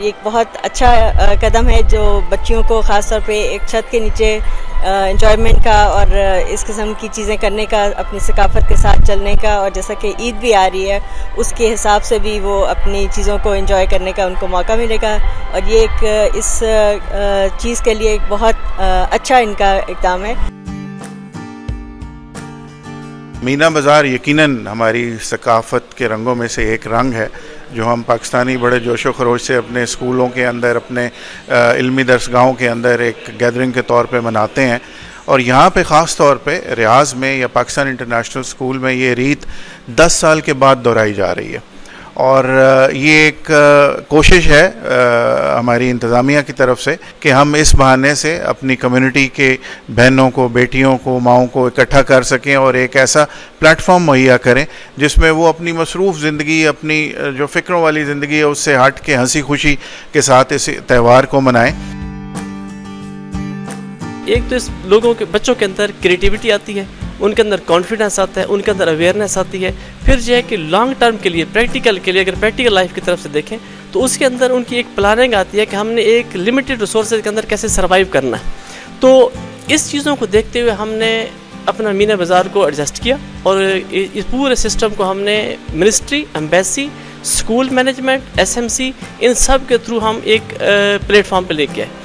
ایک بہت اچھا قدم ہے جو بچیوں کو خاص طور پہ ایک چھت کے نیچے انجوائمنٹ کا اور اس قسم کی چیزیں کرنے کا، اپنی ثقافت کے ساتھ چلنے کا، اور جیسا کہ عید بھی آ رہی ہے اس کے حساب سے بھی وہ اپنی چیزوں کو انجوائے کرنے کا ان کو موقع ملے گا، اور یہ ایک اس چیز کے لیے ایک بہت اچھا ان کا اقدام ہے۔ مینا بازار یقیناً ہماری ثقافت کے رنگوں میں سے ایک رنگ ہے جو ہم پاکستانی بڑے جوش و خروش سے اپنے اسکولوں کے اندر، اپنے علمی درسگاہوں کے اندر ایک گیدرنگ کے طور پہ مناتے ہیں، اور یہاں پہ خاص طور پہ ریاض میں یا پاکستان انٹرنیشنل اسکول میں یہ ریت 10 سال کے بعد دہرائی جا رہی ہے، اور یہ ایک کوشش ہے ہماری انتظامیہ کی طرف سے کہ ہم اس بہانے سے اپنی کمیونٹی کے بہنوں کو، بیٹیوں کو، ماؤں کو اکٹھا کر سکیں اور ایک ایسا پلیٹ فارم مہیا کریں جس میں وہ اپنی مصروف زندگی، اپنی جو فکروں والی زندگی ہے اس سے ہٹ کے ہنسی خوشی کے ساتھ اس تہوار کو منائیں۔ ایک تو اس لوگوں کے بچوں کے اندر کریٹیوٹی آتی ہے، ان کے اندر کانفیڈنس آتا ہے، ان کے اندر اویئرنیس آتی ہے، پھر جو ہے کہ لانگ ٹرم کے لیے، پریکٹیکل کے لیے، اگر پریکٹیکل لائف کی طرف سے دیکھیں تو اس کے اندر ان کی ایک پلاننگ آتی ہے کہ ہم نے ایک لمیٹڈ ریسورسز کے اندر کیسے سروائیو کرنا ہے۔ تو اس چیزوں کو دیکھتے ہوئے ہم نے اپنا مینا بازار کو ایڈجسٹ کیا، اور اس پورے سسٹم کو ہم نے ministry, embassy, school management, SMC ان سب کے تھرو ہم ایک پلیٹ فارم پہ لے کے آئے۔